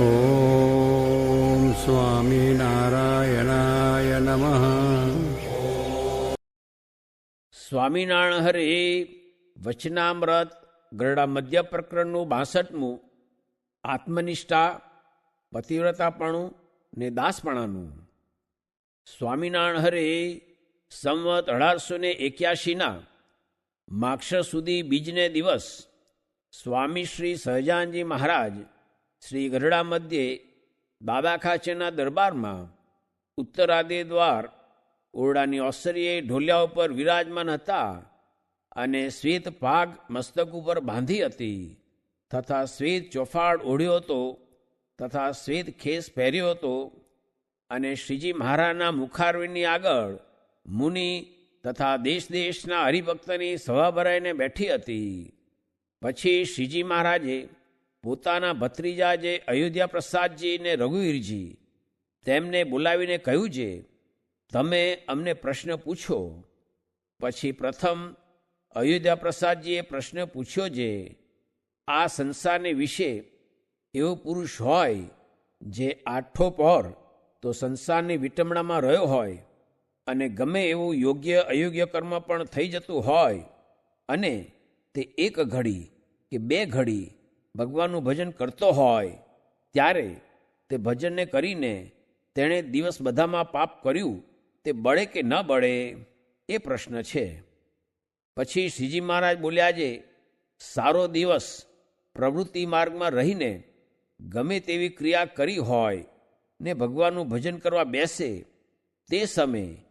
ઓમ સ્વામિનારાયણાય નમઃ. સ્વામિનારાયણ હરે વચનામૃત ગરડા મધ્ય પ્રકરણનું 62મું આત્મનિષ્ઠા, પતિવ્રતાપણું ને દાસપણાનું. સ્વામિનારાયણ હરે સંવત 1881ના માક્ષર સુધી બીજને દિવસ સ્વામી શ્રી સહજાનજી મહારાજ શ્રી ગરડા મધ્યે દાદા ખાચરના દરબારમાં ઉત્તરાદે દ્વાર ઓરડાની ઓસરીએ ઢોલિયા ઉપર વિરાજમાન હતા અને શ્વેત પાગ મસ્તક ઉપર બાંધી હતી તથા શ્વેત ચોફાડ ઓઢ્યો હતો તથા શ્વેત ખેસ પહેર્યો હતો અને શ્રીજી મહારાજના મુખારવિંદની આગળ મુનિ તથા દેશ દેશના હરિભક્તની સભા ભરાઈને બેઠી હતી. પછી શ્રીજી મહારાજે પોતાના ભત્રીજા જે અયોધ્યા પ્રસાદજી ને રઘુવીરજી તેમને બોલાવીને કહ્યું છે, તમે અમને પ્રશ્ન પૂછો. પછી પ્રથમ અયોધ્યા પ્રસાદજીએ પ્રશ્ન પૂછ્યો છે, આ સંસારને વિશે એવો પુરુષ હોય જે આઠો પહોર તો સંસારની વિટમણામાં રહ્યો હોય અને ગમે એવું યોગ્ય અયોગ્ય કર્મ પણ થઈ જતું હોય અને તે એક ઘડી કે બે ઘડી ભગવાનનું ભજન કરતો હોય ત્યારે તે ભજનને કરીને તેણે દિવસ બધામાં પાપ કર્યું તે બળે કે ન બળે એ પ્રશ્ન છે. પછી શ્રીજી મહારાજ બોલ્યા છે, સારો દિવસ પ્રવૃત્તિ માર્ગમાં રહીને ગમે તેવી ક્રિયા કરી હોય ને ભગવાનનું ભજન કરવા બેસે તે સમયે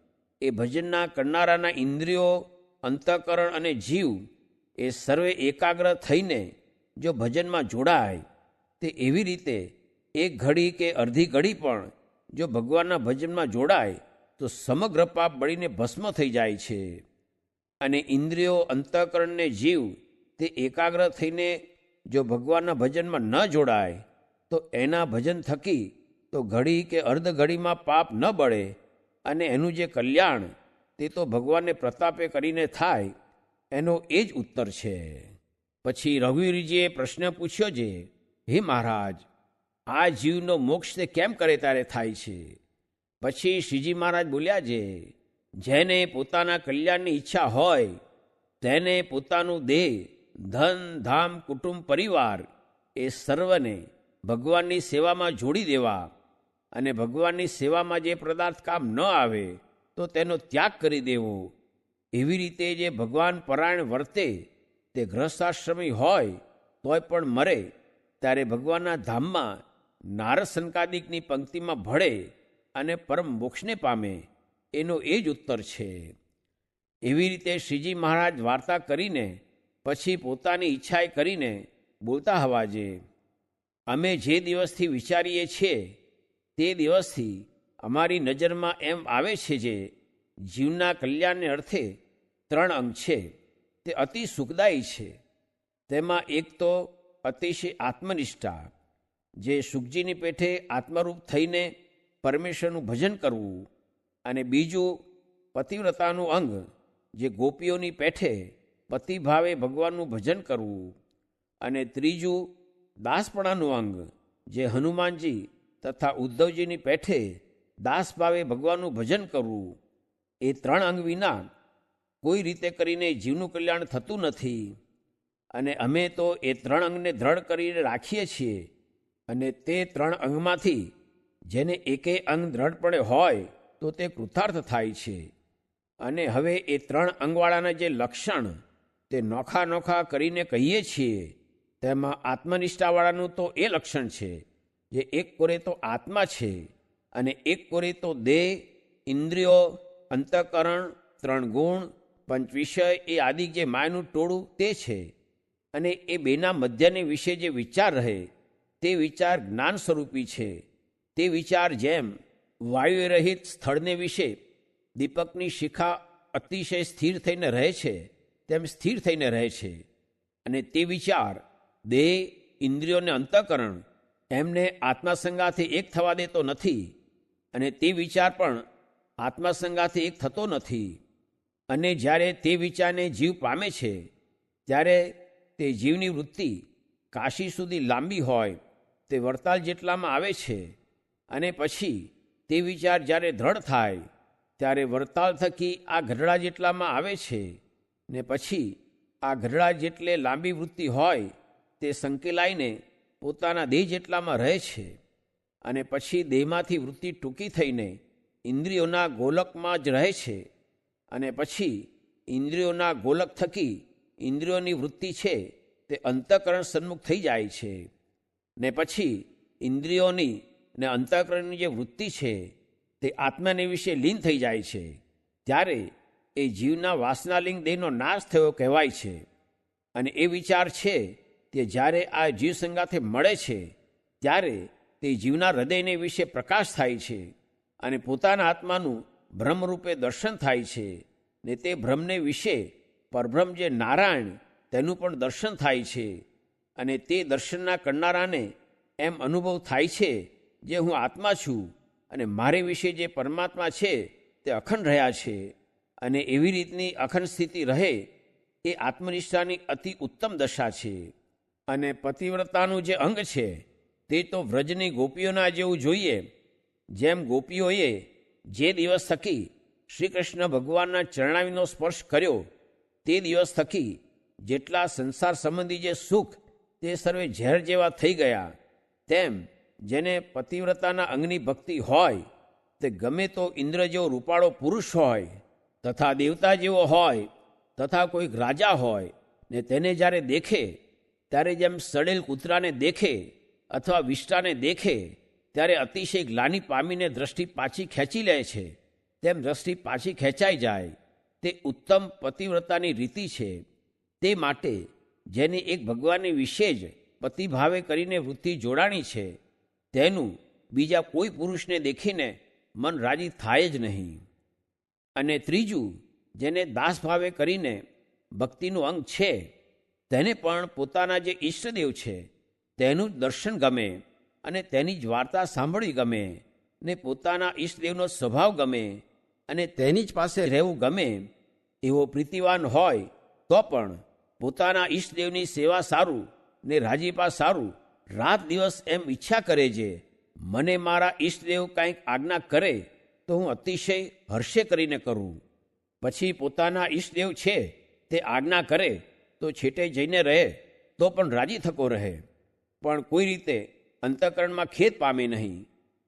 એ ભજનના કરનારાના ઇન્દ્રિયો, અંતઃકરણ અને જીવ એ સર્વે એકાગ્ર થઈને જો ભજનમાં જોડાય તે એવી રીતે એક ઘડી કે અડધી ઘડી પણ જો ભગવાનના ભજનમાં જોડાય તો સમગ્ર પાપ બળીને ભસ્મ થઈ જાય છે. અને ઇન્દ્રિયો, અંતઃકરણને જીવ તે એકાગ્ર થઈને જો ભગવાનના ભજનમાં ન જોડાય તો એના ભજન થકી તો ઘડી કે અર્ધ ઘડીમાં પાપ ન બળે અને એનું જે કલ્યાણ તે તો ભગવાનને પ્રતાપે કરીને થાય એનો એ જ ઉત્તર છે. પછી રઘુવીરજીએ પ્રશ્ન પૂછ્યો છે, હે મહારાજ, આ જીવનો મોક્ષ તે કેમ કરે ત્યારે થાય છે? પછી શ્રીજી મહારાજ બોલ્યા છે, જેને પોતાના કલ્યાણની ઈચ્છા હોય તેને પોતાનું દેહ, ધન, ધામ, કુટુંબ, પરિવાર એ સર્વને ભગવાનની સેવામાં જોડી દેવા અને ભગવાનની સેવામાં જે પદાર્થ કામ ન આવે તો તેનો ત્યાગ કરી દેવો. એવી રીતે જે ભગવાન પરાયણ વર્તે તે ગૃહસ્થાશ્રમી હોય તોય પણ મરે ત્યારે ભગવાનના ધામમાં નારદ સંકાદિકની પંક્તિમાં ભળે અને પરમ મોક્ષને પામે એનો એ જ ઉત્તર છે. એવી રીતે શ્રીજી મહારાજ વાર્તા કરીને પછી પોતાની ઈચ્છાએ કરીને બોલતા હવા છે, અમે જે દિવસથી વિચારીએ છીએ તે દિવસથી અમારી નજરમાં એમ આવે છે જે જીવના કલ્યાણને અર્થે 3 અંગ છે તે અતિ સુખદાયી છે. તેમાં એક તો અતિશય આત્મનિષ્ઠા, જે સુખજીની પેઠે આત્મરૂપ થઈને પરમેશ્વરનું ભજન કરવું, અને બીજું પતિવ્રતાનું અંગ, જે ગોપીઓની પેઠે પતિભાવે ભગવાનનું ભજન કરવું, અને ત્રીજું દાસપણાનું અંગ, જે હનુમાનજી તથા ઉદ્ધવજીની પેઠે દાસભાવે ભગવાનનું ભજન કરવું. એ 3 અંગ વિના કોઈ રીતે કરીને જીવનું કલ્યાણ થતું નથી. અને અમે તો એ 3 અંગને દ્રઢ કરીને રાખીએ છીએ અને તે 3 અંગમાંથી જેને એકે અંગ દ્રઢપણે હોય તો તે કૃતાર્થ થાય છે. અને હવે એ 3 અંગવાળાના જે લક્ષણ તે નોખા નોખા કરીને કહીએ છીએ તેમાં આત્મનિષ્ઠાવાળાનું તો એ લક્ષણ છે જે એક કોરે તો આત્મા છે અને એક કોરે તો દેહ, ઇન્દ્રિયો, અંતઃકરણ, 3 ગુણ, 5 વિષય એ આદિ જે માયનું ટોળું તે છે. અને એ બેના મધ્યને વિશે જે વિચાર રહે તે વિચાર જ્ઞાન સ્વરૂપી છે. તે વિચાર જેમ વાયુ રહિત સ્થળને વિશે દીપકની શિખા અતિશય સ્થિર થઈને રહે છે તેમ સ્થિર થઈને રહે છે. અને તે વિચાર દેહ, ઇન્દ્રિયોને અંતઃકરણ એમને આત્માસંગાથી એક થવા દેતો નથી અને તે વિચાર પણ આત્માસંગાથી એક થતો નથી. અને જ્યારે તે વિચારને જીવ પામે છે ત્યારે તે જીવની વૃત્તિ કાશી સુધી લાંબી હોય તે વરતાલ જેટલામાં આવે છે, અને પછી તે વિચાર જ્યારે દ્રઢ થાય ત્યારે વરતાલ થકી આ ગઢડા જેટલામાં આવે છે, ને પછી આ ગઢડા જેટલે લાંબી વૃત્તિ હોય તે સંકેલાઈને પોતાના દેહ જેટલામાં રહે છે, અને પછી દેહમાંથી વૃત્તિ ટૂંકી થઈને ઇન્દ્રિયોના ગોલકમાં જ રહે છે, અને પછી ઇન્દ્રિયોના ગોલક થકી ઇન્દ્રિયોની વૃત્તિ છે તે અંતઃકરણ સન્મુખ થઈ જાય છે, ને પછી ઇન્દ્રિયોની ને અંતઃકરણની જે વૃત્તિ છે તે આત્માને વિશે લીન થઈ જાય છે, ત્યારે એ જીવના વાસનાલિંગ દેહનો નાશ થયો કહેવાય છે. અને એ વિચાર છે તે જ્યારે આ જીવ સંગાથે મળે છે ત્યારે તે જીવના હૃદયને વિશે પ્રકાશ થાય છે, અને પોતાના આત્માનું બ્રહ્મરૂપે દર્શન થાય છે, ને તે બ્રહ્મને વિશે પરબ્રહ્મ જે નારાયણ તેનું પણ દર્શન થાય છે. અને તે દર્શનના કરનારાને એમ અનુભવ થાય છે જે હું આત્મા છું, અને મારે વિશે જે પરમાત્મા છે તે અખંડ રહ્યા છે. અને એવી રીતની અખંડ સ્થિતિ રહે એ આત્મનિષ્ઠાની અતિ ઉત્તમ દશા છે. અને પતિવ્રતાનું જે અંગ છે તે તો વ્રજની ગોપીઓના જેવું જોઈએ. જેમ ગોપીઓએ જે દિવસ થકી શ્રી કૃષ્ણ ભગવાનના ચરણાવીનો સ્પર્શ કર્યો તે દિવસ થકી જેટલા સંસાર સંબંધી જે સુખ તે સર્વે ઝેર જેવા થઈ ગયા, તેમ જેને પતિવ્રતાના અંગની ભક્તિ હોય તે ગમે તો ઇન્દ્ર જેવો રૂપાળો પુરુષ હોય, તથા દેવતા જેવો હોય, તથા કોઈક રાજા હોય, ને તેને જ્યારે દેખે ત્યારે જેમ સડેલ કૂતરાને દેખે અથવા વિષ્ટાને દેખે ત્યારે અતિશય ગ્લાનિ પામીને દ્રષ્ટિ પાછી ખેંચી લે છે, તેમ દ્રષ્ટિ પાછી ખેંચાઈ જાય. તે ઉત્તમ પતિવ્રતાની રીતિ છે. તે માટે જેની એક ભગવાનની વિશે જ પતિભાવે કરીને વૃત્તિ જોડાણી છે તેનું બીજા કોઈ પુરુષને દેખીને મન રાજી થાય જ નહીં. અને ત્રીજું, જેને દાસભાવે કરીને ભક્તિનું અંગ છે તેને પણ પોતાના જે ઈષ્ટદેવ છે તેનું જ દર્શન ગમે, અને તેની જ વાર્તા સાંભળવી ગમે, ને પોતાના ઈષ્ટદેવનો સ્વભાવ ગમે, અને તેની જ પાસે રહેવું ગમે. એવો પ્રીતિવાન હોય તો પણ પોતાના ઈષ્ટદેવની સેવા સારું ને રાજીપા સારું રાત દિવસ એમ ઈચ્છા કરે છે. મને મારા ઈષ્ટદેવ કંઈક આજ્ઞા કરે તો હું અતિશય હર્ષે કરીને કરું. પછી પોતાના ઈષ્ટદેવ છે તે આજ્ઞા કરે તો છેટે જઈને રહે તો પણ રાજી થકો રહે, પણ કોઈ રીતે અંતઃકરણમાં ખેદ પામે નહીં,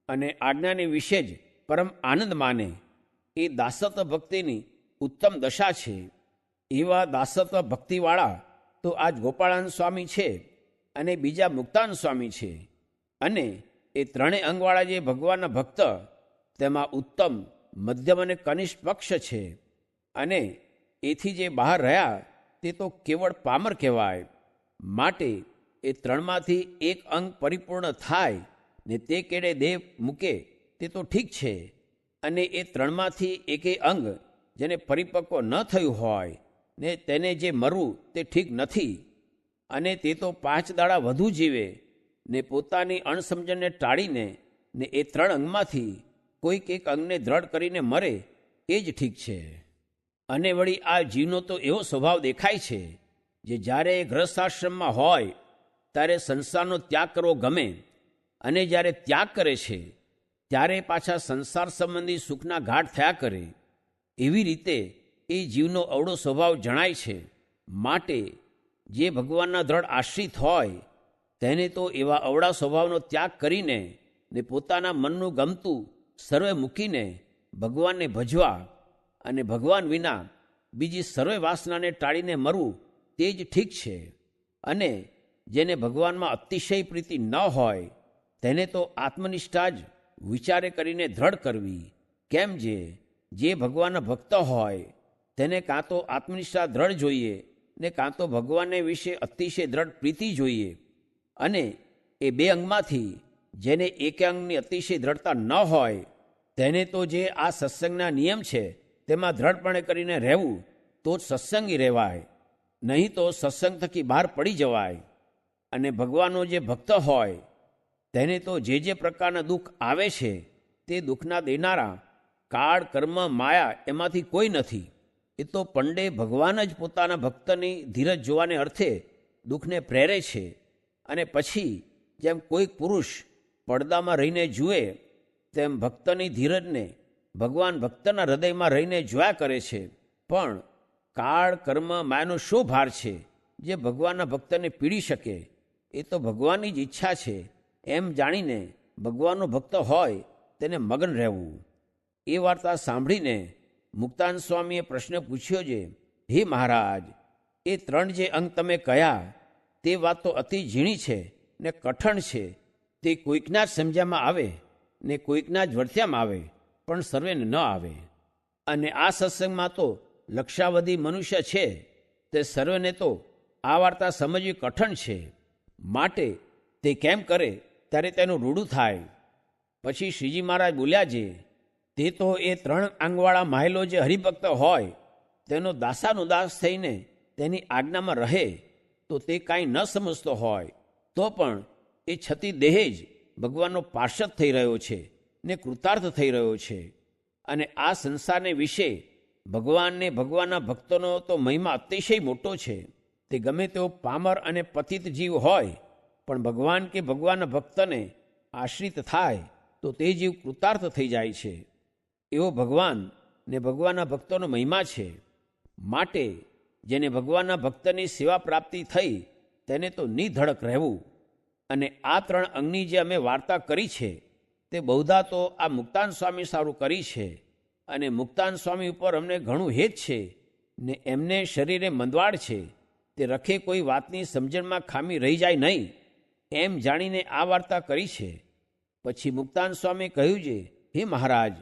અને આજ્ઞાની વિશે જ પરમ આનંદ માને. એ દાસત્વ ભક્તિની ઉત્તમ દશા છે. એવા દાસત્વ ભક્તિવાળા તો આજ ગોપાળાન સ્વામી છે, અને બીજા મુક્તાન સ્વામી છે. અને એ ત્રણેય અંગવાળા જે ભગવાનના ભક્ત તેમાં ઉત્તમ, મધ્યમ અને કનિષ્ઠ પક્ષ છે. અને એથી જે બહાર રહ્યા તે તો કેવળ પામર કહેવાય. માટે એ ત્રણમાંથી એક અંગ પરિપૂર્ણ થાય ને તે કેડે દેહ મૂકે તે તો ઠીક છે, અને એ ત્રણમાંથી એકેય અંગ જેને પરિપક્વ ન થયું હોય ને તેને જે મરવું તે ઠીક નથી. અને તે તો 5 દાડા વધુ જીવે ને પોતાની અણસમજણને ટાળીને ને એ ત્રણ અંગમાંથી કોઈક એક અંગને દ્રઢ કરીને મરે એ જ ઠીક છે. અને વળી આ જીવનો તો એવો સ્વભાવ દેખાય છે જે જ્યારે ગૃહસ્થાશ્રમમાં હોય ત્યારે સંસારનો ત્યાગ કરવો ગમે, અને જ્યારે ત્યાગ કરે છે ત્યારે પાછા સંસાર સંબંધી સુખના ઘાટ થયા કરે. એવી રીતે એ જીવનો અવળો સ્વભાવ જણાય છે. માટે જે ભગવાનના દ્રઢ આશ્રિત હોય તેને તો એવા અવળા સ્વભાવનો ત્યાગ કરીને ને પોતાના મનનું ગમતું સર્વે મૂકીને ભગવાનને ભજવા, અને ભગવાન વિના બીજી સર્વે વાસનાને ટાળીને મરવું તે જ ઠીક છે. અને જેને ભગવાનમાં અતિશય પ્રીતિ ન હોય તેને તો આત્મનિષ્ઠા જ વિચારે કરીને દ્રઢ કરવી. કેમ જે ભગવાનના ભક્ત હોય તેને કાં તો આત્મનિષ્ઠા દ્રઢ જોઈએ ને કાં તો ભગવાનને વિશે અતિશય દ્રઢ પ્રીતિ જોઈએ. અને એ બે અંગમાંથી જેને એક અંગની અતિશય દ્રઢતા ન હોય તેને તો જે આ સત્સંગના નિયમ છે તેમાં દ્રઢપણે કરીને રહેવું તો જ સત્સંગી રહેવાય, નહીં તો સત્સંગ થકી બહાર પડી જવાય. અને ભગવાનનો જે ભક્ત હોય તેને તો જે પ્રકારના દુઃખ આવે છે તે દુઃખના દેનારા કાળ, કર્મ, માયા એમાંથી કોઈ નથી. એ તો પંડે ભગવાન જ પોતાના ભક્તની ધીરજ જોવાને અર્થે દુઃખને પ્રેરે છે, અને પછી જેમ કોઈક પુરુષ પડદામાં રહીને જુએ તેમ ભક્તની ધીરજને ભગવાન ભક્તના હૃદયમાં રહીને જોયા કરે છે. પણ કાળ કર્મ માયાનો શો ભાર છે જે ભગવાનના ભક્તને પીડી શકે? એ તો ભગવાનની જ ઈચ્છા છે એમ જાણીને ભગવાનનો ભક્ત હોય તેને મગન રહેવું. એ વાર્તા સાંભળીને મુક્તાન સ્વામીએ પ્રશ્ન પૂછ્યો છે, હે મહારાજ, એ 3 જે અંગ તમે કહ્યા તે વાત તો અતિ ઝીણી છે ને કઠણ છે. તે કોઈકના જ સમજ્યામાં આવે ને કોઈકના જ વર્ત્યામાં આવે, પણ સર્વેને ન આવે. અને આ સત્સંગમાં તો લક્ષાવધિ મનુષ્ય છે તે સર્વેને તો આ વાર્તા સમજવી કઠણ છે. માટે તે કેમ કરે ત્યારે તેનું રૂડું થાય. પછી શ્રીજી મહારાજ બોલ્યા છે, તે તો એ 3 આંગવાળા માહેલો જે હરિભક્ત હોય તેનો દાસાનુદાસ થઈને તેની આજ્ઞામાં રહે તો તે કાંઈ ન સમજતો હોય તો પણ એ છતી દેહે જ ભગવાનનો પાર્ષદ થઈ રહ્યો છે ને કૃતાર્થ થઈ રહ્યો છે. અને આ સંસારને વિશે ભગવાનને ભગવાનના ભક્તોનો તો મહિમા અતિશય મોટો છે. તે ગમે તેવો પામર અને પતિત જીવ હોય પણ ભગવાન કે ભગવાનના ભક્તને આશ્રિત થાય તો તે જીવ કૃતાર્થ થઈ જાય છે. એવો ભગવાન ને ભગવાનના ભક્તોનો મહિમા છે. માટે જેને ભગવાનના ભક્તની સેવા પ્રાપ્તિ થઈ તેને તો નિધડક રહેવું. અને આ 3 અંગની જે અમે વાર્તા કરી છે તે બહુધા તો આ મુક્તાન સ્વામી સારું કરી છે. અને મુક્તાન સ્વામી ઉપર અમને ઘણું હેત છે ને એમને શરીરે મંદવાડ છે. તે રખે કોઈ વાતની સમજણમાં ખામી રહી જાય નહીં એમ જાણીને આ વાર્તા કરી છે. પછી મુક્તાન સ્વામી કહ્યું છે, હે મહારાજ,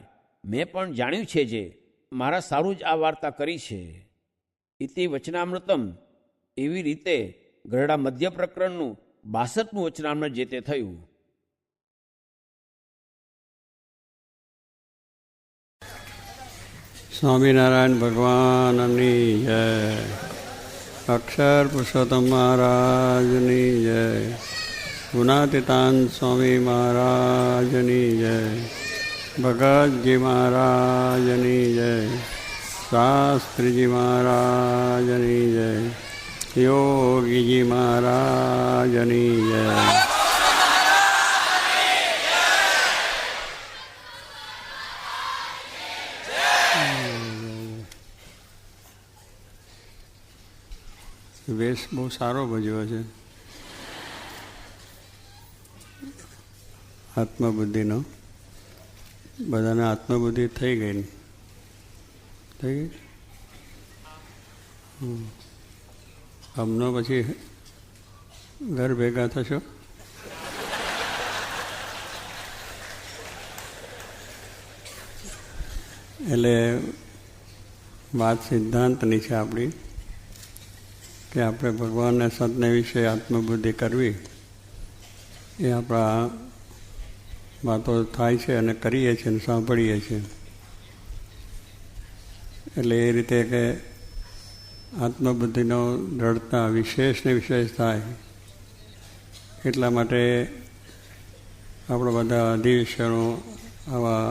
મેં પણ જાણ્યું છે જે મારા સારું જ આ વાર્તા કરી છે. ઇતિ વચનામૃતમ. એવી રીતે ગરડા મધ્ય પ્રકરણનું 62મું વચનામૃત જે તે થયું. સ્વામિનારાયણ ભગવાનની જય. અક્ષર પુરુષોત્તમ મહારાજની જય. ગુણાતીતાન સ્વામી મહારાજની જય. ભગતજી મહારાજની જય. શાસ્ત્રીજી મહારાજની જય. યોગીજી મહારાજની જય. વેશ બહુ સારો ભજ્યો છે આત્મબુદ્ધિનો. બધાને આત્મબુદ્ધિ થઈ ગઈ. હમનો પછી ઘર ભેગા થશો. એટલે વાત સિદ્ધાંતની છે આપણી કે આપણે ભગવાનને સંતને વિશે આત્મબુદ્ધિ કરવી. એ આપણા વાતો થાય છે અને કરીએ છીએ અને સાંભળીએ છીએ. એટલે એ રીતે કે આત્મબુદ્ધિનો દ્રઢતા વિશેષને વિશેષ થાય. એટલા માટે આપણે બધા અધિવેશનો આવા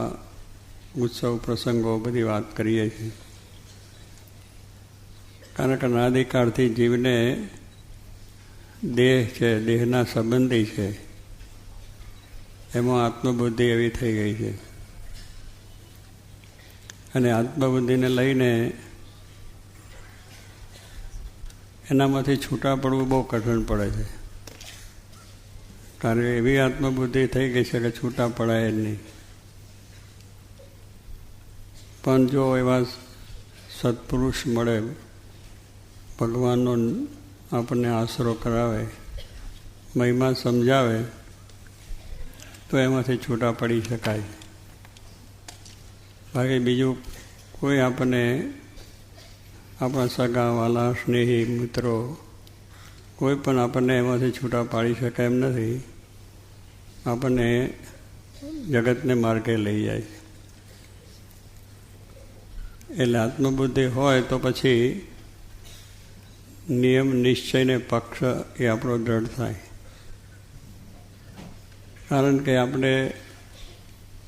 ઉત્સવ પ્રસંગો બધી વાત કરીએ છીએ. કારણ કે અનાદિકાળથી જીવને દેહ છે, દેહના સંબંધી છે, એમાં આત્મબુદ્ધિ એવી થઈ ગઈ છે. અને આત્મબુદ્ધિને લઈને એનામાંથી છૂટા પડવું બહુ કઠણ પડે છે. કારણ કે એવી આત્મબુદ્ધિ થઈ ગઈ છે કે છૂટા પડાય જ નહીં. પણ જો એવા સત્પુરુષ મળે, ભગવાનનો આપણને આશરો કરાવે, મહિમા સમજાવે, તો એમાંથી છૂટા પડી શકાય. બાકી બીજું કોઈ આપણને આપણા સગા વાલા સ્નેહી મિત્રો કોઈ પણ આપણને એમાંથી છૂટા પાડી શકે એમ નથી. આપણને જગતને માર્ગે લઈ જાય. એટલે આત્મબુદ્ધિ હોય તો પછી નિયમ નિશ્ચયને પક્ષ એ આપણો દ્રઢ થાય. કારણ કે આપણે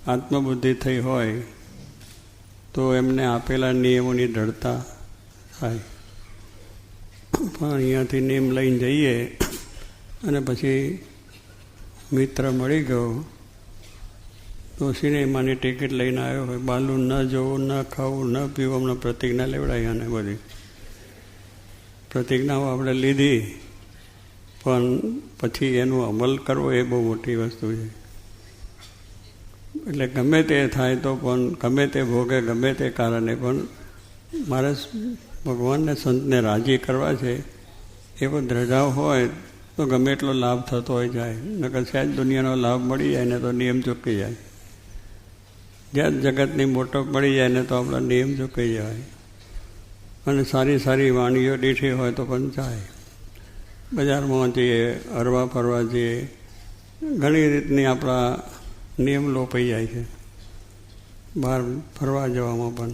આત્મબુદ્ધિ થઈ હોય તો એમને આપેલા નિયમોની દ્રઢતા થાય. પણ અહીંયાથી નિયમ લઈને જઈએ અને પછી મિત્ર મળી ગયો તો સિનેમાની ટિકિટ લઈને આવ્યો હોય, બાલું ન જોવું, ન ખાવું, ન પીવું, અમને પ્રતિજ્ઞા લેવડાવી. અને બધી પ્રતિજ્ઞાઓ આપણે લીધી, પણ પછી એનું અમલ કરવો એ બહુ મોટી વસ્તુ છે. એટલે ગમે તે થાય તો પણ, ગમે તે ભોગે, ગમે તે કારણે પણ મારે ભગવાનને સંતને રાજી કરવા છે એવો દ્રઢાવ હોય તો ગમે એટલો લાભ થતો હોય જાય. નકર સહેજ દુનિયાનો લાભ મળી જાય ને તો નિયમ ચૂકી જાય. જ્યાં જગતની મોટપ મળી જાય ને તો આપણા નિયમ ચૂકી જાય. અને સારી સારી વાણીઓ દીઠી હોય તો પણ જાય. બજારમાં જઈએ, હરવા ફરવા જઈએ, ઘણી રીતની આપણા નિયમ લોપાઈ જાય છે બહાર ફરવા જવામાં પણ.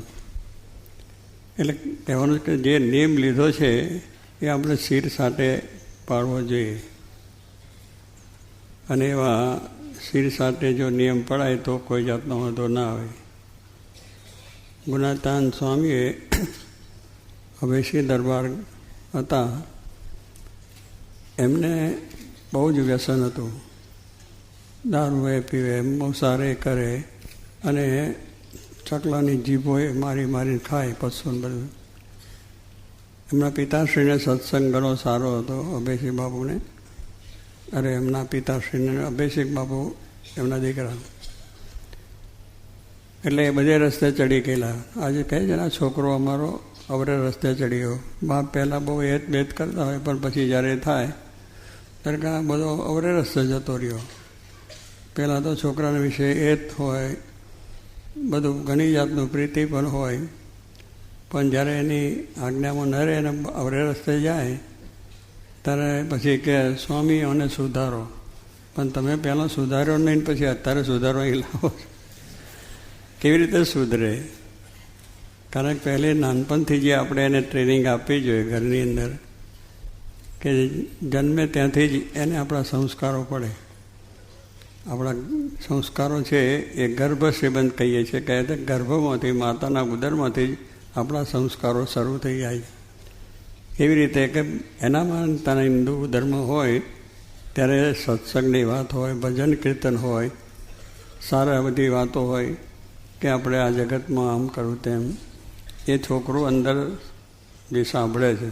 એટલે કહેવાનું કે જે નિયમ લીધો છે એ આપણે શિર સાથે પાડવો જોઈએ. અને એવા શિર સાથે જો નિયમ પડાય તો કોઈ જાતનો વાંધો ના આવે. ગુણાતાન સ્વામીએ અભેસી દરબાર હતા, એમને બહુ જ વ્યસન હતું. દારૂ એ પીવે, મોસારે કરે અને ચકલાની જીભોએ મારી મારીને ખાય, પશુને બધું. એમના પિતાશ્રીને સત્સંગ ઘણો સારો હતો, અભેસિક બાપુને. અરે એમના પિતાશ્રીને અભેસિક બાપુ એમના દીકરા. એટલે એ બધે રસ્તે ચડી ગયેલા. આજે કહે છે ને છોકરો અમારો અવરે રસ્તે ચડી ગયો. બાપ પહેલાં બહુ હેત ભેદ કરતા હોય, પણ પછી જ્યારે થાય ત્યારે કે આ બધો અવરે રસ્તે જતો રહ્યો. પહેલાં તો છોકરાના વિશે હેત હોય, બધું ઘણી જાતનું પ્રીતિ પણ હોય, પણ જ્યારે એની આજ્ઞામાં ન રહે અને અવરે રસ્તે જાય ત્યારે પછી કે સ્વામી અને સુધારો. પણ તમે પહેલાં સુધાર્યો નહીં, પછી અત્યારે સુધારવા એ લાવો છો. કેવી રીતે સુધરે? કારણ કે પહેલે નાનપણથી જે આપણે એને ટ્રેનિંગ આપવી જોઈએ ઘરની અંદર, કે જન્મે ત્યાંથી જ એને આપણા સંસ્કારો પડે. આપણા સંસ્કારો છે એ ગર્ભ સંબંધ કહીએ છીએ. કહે છે ગર્ભમાંથી, માતાના ઉદરમાંથી જ આપણા સંસ્કારો શરૂ થઈ જાય. એવી રીતે કે એનામાં તને હિન્દુ ધર્મ હોય ત્યારે સત્સંગની વાત હોય, ભજન કીર્તન હોય, સારા બધી વાતો હોય કે આપણે આ જગતમાં આમ કરવું તેમ. એ છોકરું અંદર જે સાંભળે છે.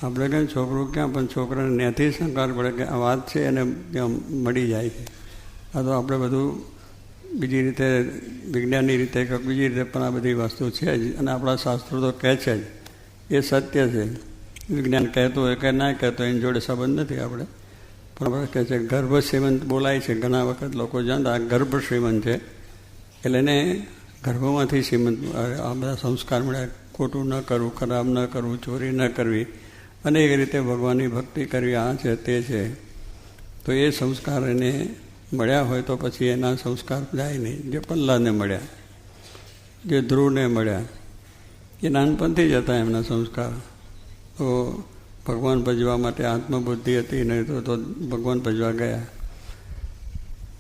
આપણે કંઈ છોકરું ક્યાં, પણ છોકરાને ત્યાંથી સંસ્કાર પડે કે આ વાત છે એને ત્યાં મળી જાય છે. આ તો આપણે બધું બીજી રીતે, વિજ્ઞાનની રીતે કે બીજી રીતે પણ આ બધી વસ્તુ છે જ. અને આપણા શાસ્ત્રો તો કહે છે જ, એ સત્ય છે. વિજ્ઞાન કહેતું હોય કે ના કહેતું એની જોડે સંબંધ નથી આપણે. પણ આપણે કહે છે ગર્ભ શ્રીમંત બોલાય છે. ઘણા વખત લોકો જાણતા આ ગર્ભ શ્રીમંત છે, એટલે એને ગર્ભમાંથી શ્રીમંત આ બધા સંસ્કાર મળ્યા. ખોટું ન કરવું, ખરાબ ન કરવું, ચોરી ન કરવી, અનેક રીતે ભગવાનની ભક્તિ કરવી, આ છે તે છે. તો એ સંસ્કાર એને મળ્યા હોય તો પછી એના સંસ્કાર જાય નહીં. જે પ્રહલાદને મળ્યા, જે ધ્રુવને મળ્યા, એ નાનપણથી જ હતા એમના સંસ્કાર. તો ભગવાન ભજવા માટે આત્મબુદ્ધિ હતી નહીં તો ભગવાન ભજવા ગયા.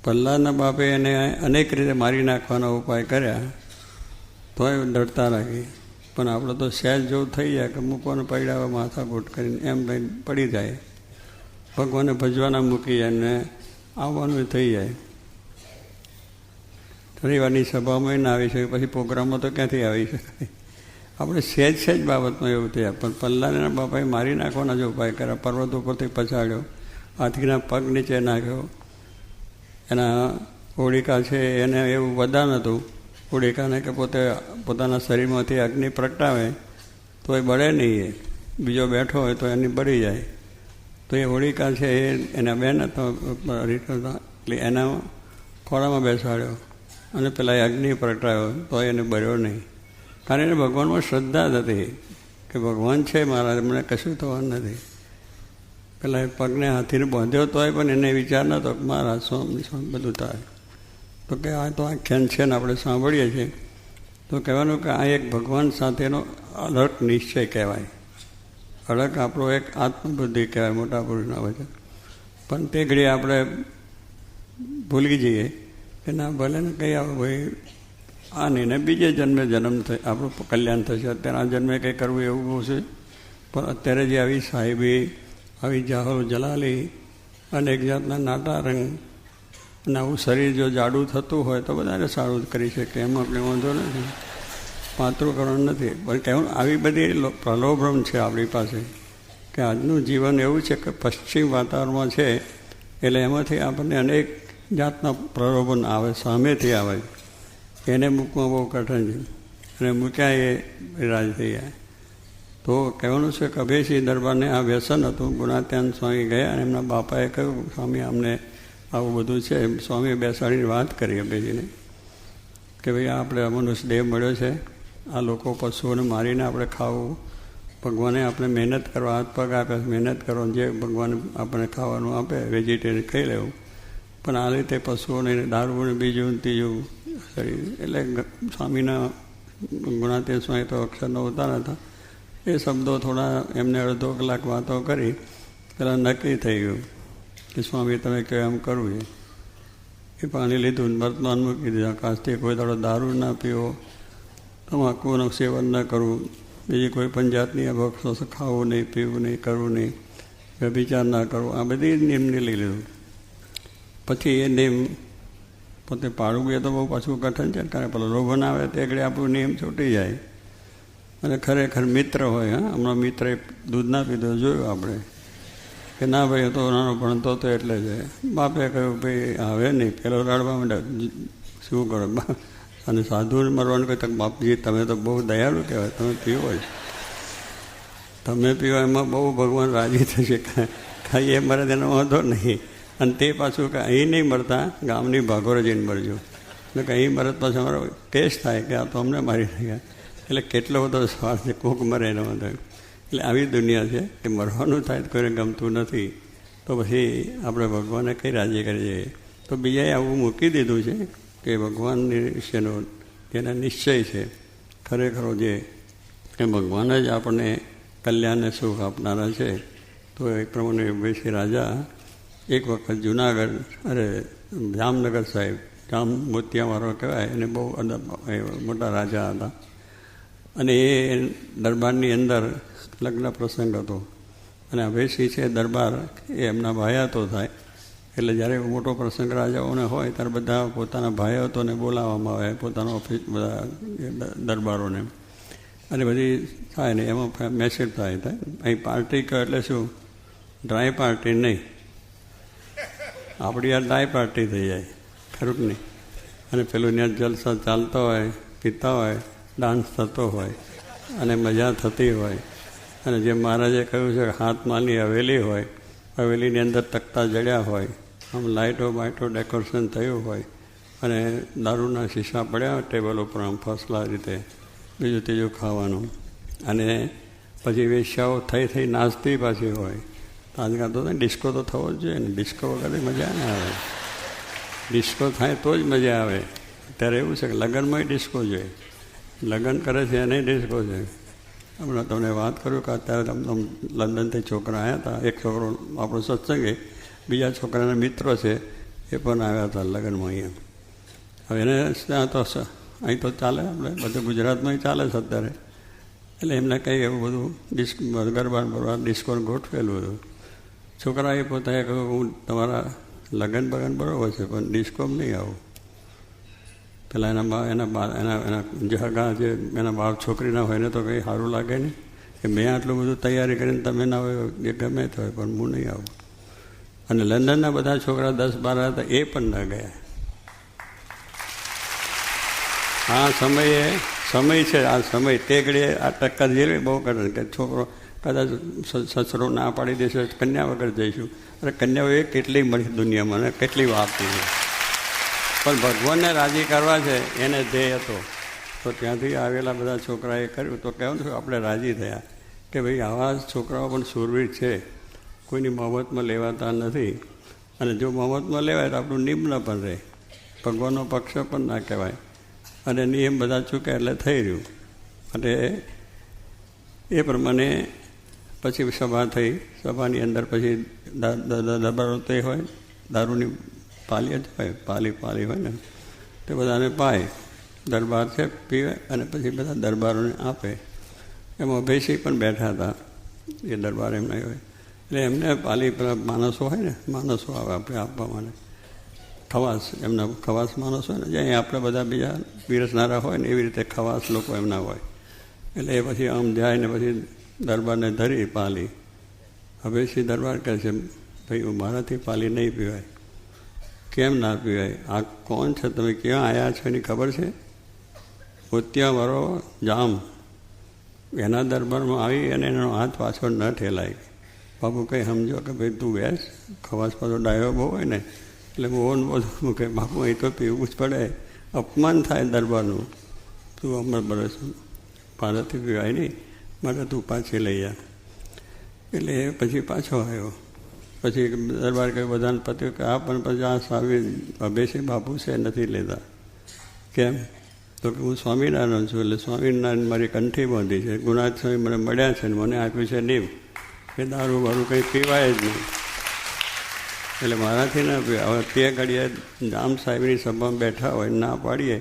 પ્રહલાદના બાપે એને અનેક રીતે મારી નાખવાના ઉપાય કર્યા, તોય ડરતા રાખી. પણ આપણે તો સહેજ જેવું થઈ જાય કે મૂકવાનું પડ્યા માથાકૂટ કરીને એમ લઈને પડી જાય. ભગવાનને ભજવાના મૂકી જાય ને આવવાનું થઈ જાય. રવિવારની સભામાં ના આવી શકે, પછી પ્રોગ્રામમાં તો ક્યાંથી આવી શકાય. આપણે સહેજ સહેજ બાબતમાં એવું થયા. પણ પ્રહલાદના બાપાએ મારી નાખવાના જ ઉપાય કર્યા. પર્વત ઉપરથી પછાડ્યો, હાથીના પગ નીચે નાખ્યો. એના હોળિકા છે એને એવું વરદાન હતું હોળિકાને કે પોતે પોતાના શરીરમાંથી અગ્નિ પ્રગટાવે તો એ બળે નહીં. એ બીજો બેઠો હોય તો એની બળી જાય. તો એ હોળિકા છે એ એના બેન હતો એટલે એના ખોળામાં બેસાડ્યો અને પેલા એ અગ્નિ પ્રગટાવ્યો તો એને બળ્યો નહીં. કારણ એને ભગવાનમાં શ્રદ્ધા જ હતી કે ભગવાન છે મારા, મને કશું થવાનું નથી. પેલા એ પગને હાથીને બાંધ્યો તોય પણ એને વિચાર નહોતો કે મારા સ્વામી બધું થાય. તો કે આ તો આખ્યાન છે ને આપણે સાંભળીએ છીએ. તો કહેવાનું કે આ એક ભગવાન સાથેનો અડગ નિશ્ચય કહેવાય. અડગ આપણો એક આત્મબુદ્ધિ કહેવાય મોટા પુરુષના વચન. પણ તે ઘડી આપણે ભૂલી જઈએ કે ના ભલે ને કંઈ આવે ભાઈ આ નહીં ને બીજે જન્મે જન્મ થાય આપણું કલ્યાણ થશે. અત્યારે આ જન્મે કંઈ કરવું એવું બહુ છે. પણ અત્યારે જે આવી સાહેબી, આવી જાહો જલાલી, અનેક જાતના નાટા રંગ અને આવું શરીર જો જાડું થતું હોય તો વધારે સારું કરી શકે, એમાં આપણે વાંધો નથી, પાતળું કરવાનું નથી. પણ કહેવું આવી બધી પ્રલોભન છે આપણી પાસે કે આજનું જીવન એવું છે કે પશ્ચિમ વાતાવરણમાં છે, એટલે એમાંથી આપણને અનેક જાતના પ્રલોભન આવે, સામેથી આવે, એને મૂકવા બહુ કઠિન છે. અને મૂક્યા એ રાજ થઈ જાય. તો કહેવાનું છે કે અભયસિંહ દરબારને આ વ્યસન હતું. ગુણાત્યાન સ્વામી ગયા અને એમના બાપાએ કહ્યું, સ્વામી અમને આવું બધું છે. સ્વામીએ બેસાડીને વાત કરી અભયજીને કે ભાઈ આપણે મનુષ્ય દેહ મળ્યો છે, આ લોકો પશુઓને મારીને આપણે ખાવું, ભગવાને આપણે મહેનત કરવા હાથ પગ આપે, મહેનત કરો, જે ભગવાન આપણે ખાવાનું આપે વેજીટેરિયન ખાઈ લેવું. પણ આ રીતે પશુઓને દારૂ ને બીજું ત્રીજું શરીર, એટલે સ્વામીના ગુણાતીત સ્વામી તો અક્ષરનો ઉતાર હતા. એ શબ્દો થોડા એમને અડધો કલાક વાતો કરી, પહેલાં નક્કી થઈ ગયું કે સ્વામી તમે કહો એમ કરવું. એ પાણી લીધું, વર્તમાન મૂકી દીધા. કાચથી કોઈ દાડો દારૂ ના પીવો, તમાકુનું સેવન ન કરવું, બીજી કોઈ પણ જાતની અભક્ષ ખાવું નહીં, પીવું નહીં, કરવું નહીં, વ્યભિચાર ના કરવો, આ બધી નિયમને લઈ લીધું. પછી એ નિયમ પોતે પાડવું એ તો બહુ પાછું કઠિન છે, કારણ કે પેલો લોભન આવે તે ઘડી આપણું નિયમ છૂટી જાય. અને ખરેખર મિત્ર હોય, હા હમણાં મિત્રએ દૂધ ના પીધું જોયું આપણે કે ના ભાઈ તો નાનો ભણતો હતો એટલે જ. બાપે કહ્યું ભાઈ આવે નહીં, પેલો રડવા માંડ્યા, શું કરો અને સાધુને મરવાનું કહે તો બાપજી તમે તો બહુ દયાળુ કહેવાય, તમે પીવો જ, તમે પીવો એમાં બહુ ભગવાન રાજી થશે, ખાઈએ મરે તેનો વાંધો નહીં. અને તે પાછું કે અહીં નહીં મળતા ગામની ભાગોળે જઈને મરજો, એટલે કે અહીં મરત પાછું અમારો કેસ થાય કે આ તો અમને મારી ગયા. એટલે કેટલો બધો સ્વાર્થ છે, કોક મરે એનો વાંધો. એટલે આવી દુનિયા છે કે મરવાનું થાય તો કોઈને ગમતું નથી, તો પછી આપણે ભગવાનને કઈ રાજી કરી જઈએ. તો બીજાએ આવું મૂકી દીધું છે કે ભગવાનની વિશેનો જેના નિશ્ચય છે ખરેખરો જે એ ભગવાન જ આપણને કલ્યાણને સુખ આપનારા છે. તો એ પ્રમાણે અભયસિંહ રાજા એક વખત જુનાગઢ, જામનગર સાહેબ, જામ મોતિયાવાળો કહેવાય, એને બહુ મોટા રાજા હતા. અને એ દરબારની અંદર લગ્ન પ્રસંગ હતો. અને અભયસિંહ છે દરબાર એ એમના ભાયાતો થાય, એટલે જ્યારે મોટો પ્રસંગ રાજાઓને હોય ત્યારે બધા પોતાના ભાયાતોને બોલાવવામાં આવે, પોતાનો ઓફિસ બધા દરબારોને, અને બધી થાય ને એમાં મેસેજ થાય. અહીં પાર્ટી કહે એટલે શું, ડ્રાય પાર્ટી નહીં, આપણી આ ડ્રાય પાર્ટી થઈ જાય, ખરું કે નહીં. અને પેલું ત્યાં જલસા ચાલતો હોય, પીતા હોય, ડાન્સ થતો હોય અને મજા થતી હોય. અને જે મહારાજે કહ્યું છે હાથમાની હવેલી હોય, હવેલીની અંદર તકતા જડ્યા હોય, આમ લાઇટો બાઇટો ડેકોરેશન થયું હોય, અને દારૂના શીશા પડ્યા હોય ટેબલ ઉપર આમ ફસલા રીતે, બીજું ત્રીજું ખાવાનું, અને પછી વેશ્યાઓ થઈ નાચતી પાછી હોય. આજકાલ તો ડિસ્કો તો થવો જ જોઈએ ને, ડિસ્કો વગર મજા ના આવે, ડિસ્કો થાય તો જ મજા આવે. ત્યારે એવું છે કે લગ્નમાં ડિસ્કો જોઈએ, લગ્ન કરે છે એને ડિસ્કો છે. હમણાં તમને વાત કરું કે અત્યારે લંડનથી છોકરા આવ્યા હતા, એક છોકરો આપણો સત્સંગે, બીજા છોકરાના મિત્રો છે એ પણ આવ્યા હતા લગ્નમાં અહીંયા. હવે એને ત્યાં તો અહીં તો ચાલે, આપણે બધું ગુજરાતમાં ચાલે છે અત્યારે. એટલે એમને કંઈ એવું બધું ગરબા બરબા ડિસ્કો ગોઠવેલું હતું. છોકરાએ પોતાએ કહ્યું હું તમારા લગ્ન બગન બરાબર છે પણ ડિસ્કોમાં નહીં આવું. પેલા એના જગા જે એના બાપ છોકરી ના હોય ને તો કંઈ સારું લાગે નહીં કે મેં આટલું બધું તૈયારી કરીને તમે ના હોય એ ગમે તો હોય પણ હું નહીં આવું. અને લંડનના બધા છોકરા 10-12 હતા એ પણ ન ગયા. આ સમય છે, આ સમય તે ઘડીએ આ ટક્કર જેવી બહુ કરે કે છોકરો કદાચ સસરો ના પાડી દેશે કન્યા વગર જઈશું. અરે કન્યાઓ એ કેટલી મળી દુનિયામાં ને કેટલી વાપરી છે, પણ ભગવાનને રાજી કરવા છે એને ધ્યેય હતો. તો ત્યાંથી આવેલા બધા છોકરાએ કર્યું. તો કહેવું છું આપણે રાજી થયા કે ભાઈ આવા છોકરાઓ પણ શૂરવીર છે, કોઈની મહોબતમાં લેવાતા નથી. અને જો મહોબતમાં લેવાય તો આપણું નિમ્ન પણ રહે, ભગવાનનો પક્ષ પણ ના કહેવાય. અને નિયમ બધા ચૂક્યા એટલે થઈ રહ્યું. અને એ પ્રમાણે પછી સભા થઈ. સભાની અંદર પછી દરબારો તે હોય, દારૂની પાલી જ હોય, પાલી હોય ને તે બધાને પાય. દરબાર છે પીવે અને પછી બધા દરબારોને આપે. એમાં અભયસિંહ પણ બેઠા હતા, એ દરબાર એમના હોય એટલે એમને પાલી પેલા માણસો હોય ને, માણસો આવે આપણે આપવા માટે. ખવાસ, એમના ખવાસ માણસ હોય ને, જ્યાં આપણે બધા બીજા પીરસનારા હોય ને એવી રીતે ખવાસ લોકો એમના હોય. એટલે એ પછી આમ જાય ને પછી દરબારને ધરી પાલી. હવે શ્રી દરબાર કહે છે, ભાઈ મારાથી પાલી નહીં પીવાય. કેમ ના પીવાય? આ કોણ છે? તમે ક્યાં આવ્યા છો એની ખબર છે? ઉત્યાવરો જામ, એના દરબારમાં આવી અને એનો હાથ પાછળ ન ઠેલાય. બાપુ કંઈ સમજો કે ભાઈ તું બેસ, ખવાસ પાછો ડાયો બહુ હોય ને એટલે મોહન બોલું કે બાપુ અહીં તો પીવું જ પડે, અપમાન થાય દરબારનું. તું અમર બરસ પારાથી પીવાય નહીં, માટે તું પાછી લઈ જા. એટલે એ પછી પાછો આવ્યો. પછી દરબાર કહ્યું બધાને પત્યું કે આ પણ પછી આ સ્વામી અભેશી બાપુ છે નથી લેતા. કેમ? તો કે હું સ્વામિનારાયણ છું, એટલે સ્વામિનારાયણ મારી કંઠી બાંધી છે, ગુણાત સ્વામી મને મળ્યા છે ને મને આપ્યું છે નીવ કે દારૂ બારું કંઈ પીવાય જ નહીં, એટલે મારાથી ના પીવાય. હવે તે ઘડીએ જામ સાહેબની સભામાં બેઠા હોય ના પાડીએ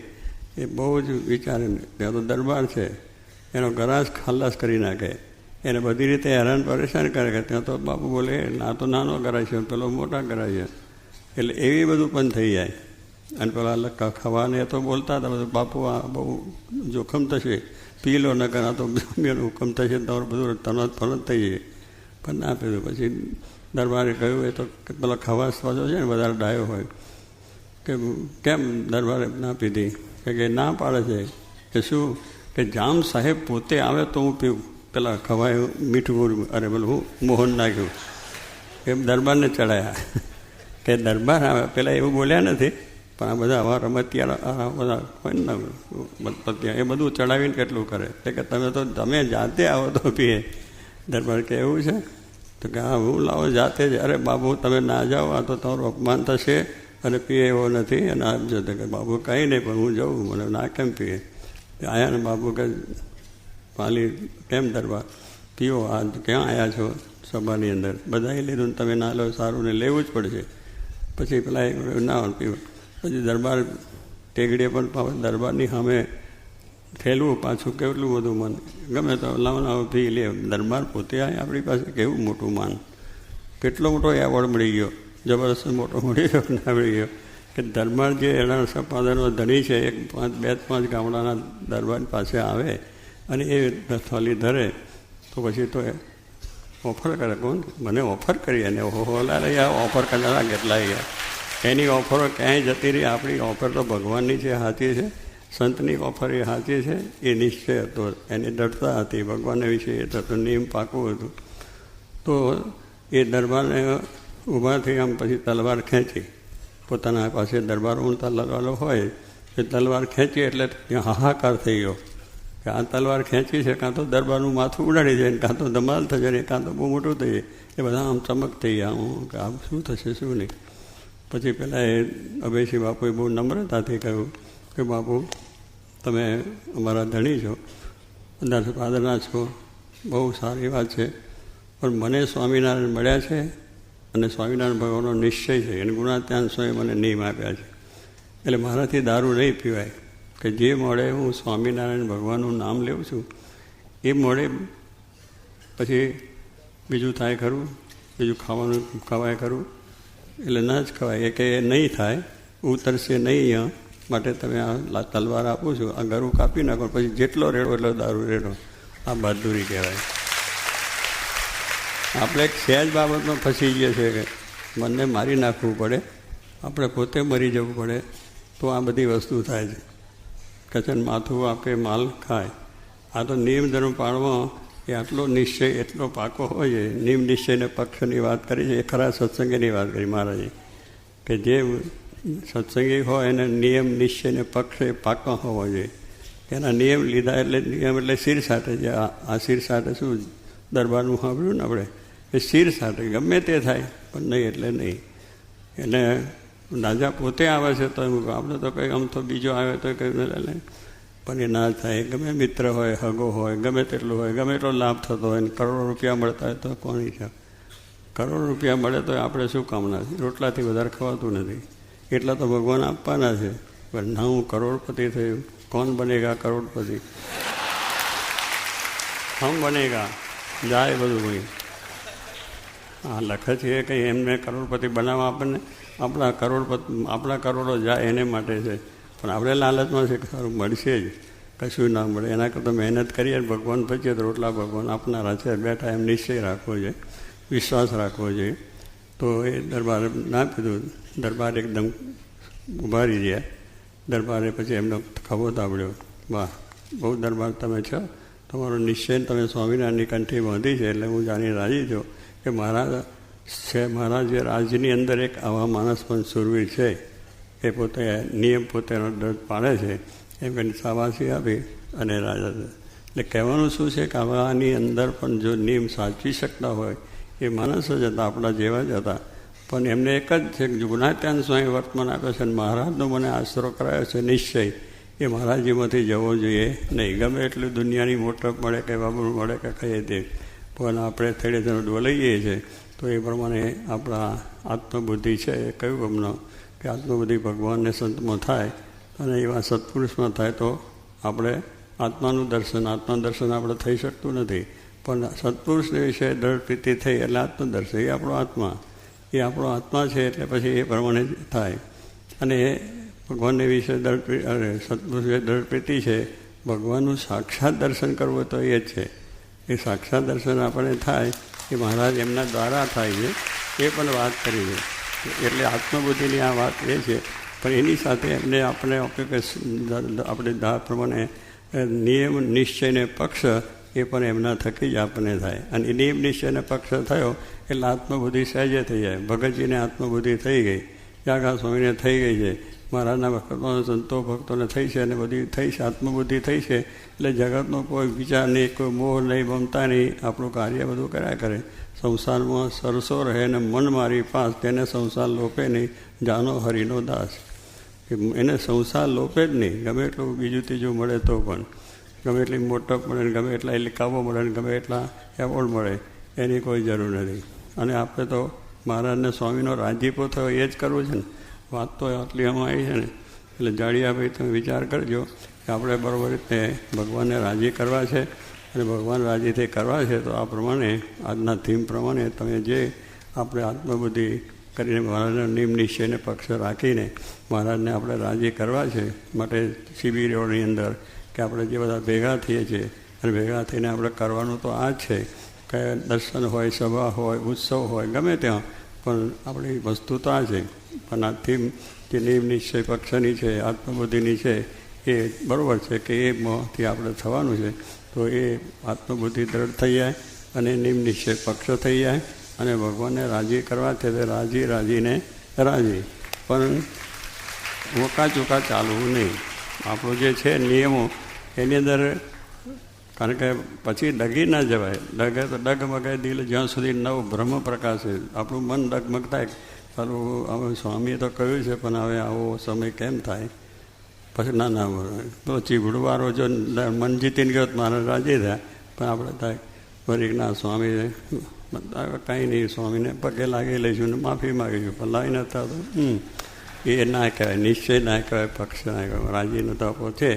એ બહુ જ વિચારે. ત્યાં તો દરબાર છે, એનો ગરાસ ખલાસ કરી નાખે, એને બધી રીતે હેરાન પરેશાન કરે કે ત્યાં તો બાપુ બોલે ના તો નાનો કરાય છે, પેલો મોટા કરાય છે. એટલે એવી બધું પણ થઈ જાય. અને પેલા ખવાને તો બોલતા હતા બધું, બાપુ આ બહુ જોખમ થશે, પી લો ન કરા તો હુકમ થશે, તમારું બધું તરત ફરત થઈ જાય. પણ ના પીધું. પછી દરબારે કહ્યું એ તો પેલો ખવાસ પાછો છે ને વધારે ડાયો હોય કે કેમ દરબારે ના પીધી? કે ના પાડે છે કે શું કે જામ સાહેબ પોતે આવે તો હું પીવું. પેલા ખવાય મીઠું અરે પેલું હું મોહન નાખ્યું એમ દરબારને ચડાયા કે દરબાર આવે. પેલા એવું બોલ્યા નથી, પણ આ બધા આવા રમતિયા બધા હોય ને મતપત્યા એ બધું ચડાવીને કેટલું કરે કે તમે જાતે આવો તો પીએ. દરબાર કે એવું છે? તો કે હા હું લાવો જાતે જ. અરે બાબુ તમે ના જાઓ, આ તો તમારું અપમાન થશે અને પીએ એવો નથી. અને આપજો તો કે બાબુ કંઈ નહીં, પણ હું જાઉં, મને ના કેમ પીએ? આવ્યા ને બાબુ કે પાલી કેમ દરબાર પીઓ, આ ક્યાં આવ્યા છો સભાની અંદર? બધાએ લીધું ને તમે ના લો સારું ને લેવું જ પડશે. પછી પેલા ના પીવો. પછી દરબાર ટેગડીએ પણ દરબારની સામે થયેલું પાછું કેટલું બધું મન ગમે તો લાવો લાવો પી લે. દરબાર પોતે આપણી પાસે કેવું મોટું માન, કેટલો મોટો એવોર્ડ મળી ગયો, જબરદસ્ત મોટો મળી ગયો ના મળી ગયો કે દરબાર જે એના સંપાદનો ધણી છે, એક 2-5 ગામડાના દરબાર પાસે આવે અને એ થોલી ધરે તો પછી તો ઓફર કરે. કોણ મને ઓફર કરી? અને ઓલા રહ્યા ઓફર કરનારા કેટલાય ગયા. એની ઓફરો ક્યાંય જતી રહી? આપણી ઓફર તો ભગવાનની છે, સાચી છે. સંતની ઓફર એ સાચી છે, એ નિશ્ચય હતો, એની દૃઢતા હતી, ભગવાનને વિશે એ થતો નિયમ પાકું હતું. તો એ દરબારને ઊભા થઈ આમ પછી તલવાર ખેંચી પોતાના પાસે દરબાર ઊંઘતા લગાવેલો હોય એ તલવાર ખેંચી એટલે ત્યાં હાહાકાર થઈ ગયો કે આ તલવાર ખેંચી છે, કાં તો દરબારનું માથું ઉડાડી જાય ને કાં તો ધમાલ થઈ જાય, કાં તો બહુ મોટું થઈ જાય. એ બધા આમ ચમક થઈ ગયા, હું કે આમ શું થશે શું નહીં. પછી પેલા એ અભયસિંહ બાપુએ બહુ નમ્રતાથી કહ્યું કે બાપુ તમે અમારા ધણી છો, અંદાજ પાદરના છો, બહુ સારી વાત છે, પણ મને સ્વામિનારાયણ મળ્યા છે અને સ્વામિનારાયણ ભગવાનનો નિશ્ચય છે અને ગુણાત્યાન સ્વામી મને નિયમ આપ્યા છે, એટલે મારાથી દારૂ નહીં પીવાય. કે જે મળે હું સ્વામિનારાયણ ભગવાનનું નામ લેવું છું એ મળે, પછી બીજું થાય ખરું? બીજું ખાવાનું ખવાય ખરું? એટલે ના જ ખવાય. એ કે નહીં થાય, ઉતરશે નહીં અહીંયા, માટે તમે આ તલવાર આપું છું, આ ગરું કાપી નાખો, પછી જેટલો રેડો એટલો દારૂ રેડો. આ બહાદુરી કહેવાય. આપણે એક સહેજ બાબતમાં ફસી ગઈએ છીએ કે મનને મારી નાખવું પડે, આપણે પોતે મરી જવું પડે તો આ બધી વસ્તુ થાય છે. કચન માથું આપે માલ ખાય. આ તો નિયમ ધર્મ પાળવા એ આટલો નિશ્ચય એટલો પાકો હોય છે. નિયમ નિશ્ચયને પક્ષની વાત કરી છે, એ ખરા સત્સંગીની વાત કરી મહારાજે કે જે સત્સંગી હોય એને નિયમ નિશ્ચયને પક્ષ એ પાકા હોવો જોઈએ. એના નિયમ લીધા એટલે નિયમ એટલે શિર સાટે છે. આ શિર સાટે શું દરબારનું સાંભળ્યું ને આપણે, એ શિર સાટે ગમે તે થાય પણ નહીં એટલે નહીં. એટલે રાજા પોતે આવે છે તો આપણે તો કંઈ આમ તો બીજો આવે તો કંઈ લે, પણ એ ના થાય. ગમે મિત્ર હોય, હગો હોય, ગમે તેટલું હોય, ગમે એટલો લાભ થતો હોય ને કરોડો રૂપિયા મળતા હોય તો કોની છે? કરોડ રૂપિયા મળે તો આપણે શું કામના છે? રોટલાથી વધારે ખવાતું નથી, એટલા તો ભગવાન આપવાના છે. પણ ના હું કરોડપતિ થયું, કોણ બનેગા કરોડપતિ? હમ બનેગા જાય બધું ભાઈ. હા લખે છે કંઈ એમને કરોડપતિ બનાવવા આપણને આપણા કરોડો જાય એને માટે છે. પણ આપણે લાલચમાં છે કે સારું મળશે જ, કશું ના મળે. એના કરતાં મહેનત કરીએ, ભગવાન પછી તો રોટલા ભગવાન આપનારા છે બેઠા, એમ નિશ્ચય રાખવો જોઈએ, વિશ્વાસ રાખવો જોઈએ. તો એ દરબારે ના કીધું. દરબાર એકદમ ઊભા રહી ગયા. દરબારે પછી એમનો ખભો તાબડ્યો. વાહ, બહુ દરબાર તમે છો, તમારો નિશ્ચય તમે સ્વામિનારાયણની કંઠી બાંધી છે એટલે હું જાણી રાજી છું કે મારા જે રાજ્યની અંદર એક આવા માણસ પણ સુરવીર છે, એ પોતે નિયમ પોતેનો દર્દ પાડે છે, એમ કરીને શાબાશી આપી અને રાજા. એટલે કહેવાનું શું છે કે આવાની અંદર પણ જો નિયમ સાચવી શકતા હોય એ માણસ જ હતા, આપણા જેવા જ હતા. પણ એમને એક જ છે કે ગુણાત્યાન સ્વામી વર્તમાન આપે છે અને મહારાજનો મને આશરો કરાયો છે નિશ્ચય, એ મહારાજીમાંથી જવો જોઈએ નહીં. ગમે એટલું દુનિયાની મોટપ મળે કે બાબુ મળે કે કહીએ તે, પણ આપણે થોડે જણ ડોલાઈએ છીએ. તો એ પ્રમાણે આપણા આત્મબુદ્ધિ છે એ કહ્યું હમણાં કે આત્મબુદ્ધિ ભગવાનને સંતમાં થાય અને એવા સત્પુરુષમાં થાય તો આપણે આત્માનું દર્શન આપણે થઈ શકતું નથી. પણ સત્પુરુષને વિશે દ્રઢ પ્રીતિ થઈ એટલે આત્મદર્શન, એ આપણો આત્મા છે એટલે પછી એ પ્રમાણે થાય. અને ભગવાનને વિશે સત્પુરુષ દ્રઢ પ્રીતિ છે, ભગવાનનું સાક્ષાત દર્શન કરવું તો એ જ છે. એ સાક્ષાત દર્શન આપણે થાય એ મહારાજ એમના દ્વારા થાય છે, એ પણ વાત કરી છે. એટલે આત્મબુદ્ધિની આ વાત એ છે. પણ એની સાથે એમને આપણે આપણે પ્રમાણે નિયમ નિશ્ચયને પક્ષ એ પણ એમના થકી જ આપણને થાય. અને એ નિયમ નિશ્ચયને પક્ષ થયો એટલે આત્મબુદ્ધિ સહેજે થઈ જાય. ભગતજીને આત્મબુદ્ધિ થઈ ગઈ, ત્યાગા સ્વામીને થઈ ગઈ છે, મહારાજના વખતમાં સંતો ભક્તોને થઈ છે અને બધી થઈ છે, આત્મબુદ્ધિ થઈ છે. એટલે જગતનો કોઈ વિચાર નહીં, કોઈ મોહ નહીં, મમતા નહીં, આપણું કાર્ય બધું કર્યા કરે. સંસારમાં સરસો રહે ને મન મારી પાસ, તેને સંસાર લોપે નહીં, જાનો હરિનો દાસ. એને સંસાર લોપે જ નહીં, ગમે એટલું બીજું ત્રીજું મળે તો પણ, ગમે એટલી મોટપ મળે ને ગમે એટલા ઇલકાબો મળે ને ગમે એટલા એવોર્ડ મળે, એની કોઈ જરૂર નથી. અને આપણે તો મહારાજને સ્વામીનો રાજીપો થયો એ જ કરવું છે ને. વાત તો આટલી આમાં આવી છે ને, એટલે જાડિયાભાઈ તમે વિચાર કરજો કે આપણે બરાબર રીતે ભગવાનને રાજી કરવા છે અને ભગવાન રાજીથી કરવા છે. તો આ પ્રમાણે આજના થીમ પ્રમાણે તમે જે આપણે આત્મબુદ્ધિ કરીને મહારાજના નિયમ નિશ્ચયને પક્ષ રાખીને મહારાજને આપણે રાજી કરવા છે માટે શિબિરોની અંદર કે આપણે જે બધા ભેગા થઈએ છીએ અને ભેગા થઈને આપણે કરવાનું તો આ જ છે કે દર્શન હોય, સભા હોય, ઉત્સવ હોય, ગમે ત્યાં પણ આપણી વસ્તુ તો આ છે. પણ આ થીમ જે નિયમ નિશ્ચય પક્ષની છે, આત્મબુદ્ધિની છે, એ બરાબર છે કે એમાંથી આપણે થવાનું છે. તો એ આત્મબુદ્ધિ દ્રઢ થઈ જાય અને નિયમ નિશ્ચય પક્ષ થઈ જાય અને ભગવાનને રાજી કરવા છે તે રાજીને રાજી. પણ ઓકા ચાલવું નહીં. આપણું જે છે નિયમો એની અંદર, કારણ કે પછી ડગી ના જવાય. ડગે તો ડગમગાય દિલ જ્યાં સુધી નવ બ્રહ્મ પ્રકાશે. આપણું મન ડગમગ થાય, સારું હવે સ્વામીએ તો કહ્યું છે પણ હવે આવો સમય કેમ થાય, પછી ના તો ચીભડવારો જો મન જીતીને ગયો તો મારા રાજી થયા. પણ આપણે થાય ફરી ના સ્વામી કાંઈ નહીં, સ્વામીને પગે લાગી લઈશું ને માફી માગીશું, પણ લાવી નતા તો એ ના કહેવાય, નિશ્ચય ના કહેવાય, પક્ષ ના કહેવાય. રાજીનો તપો છે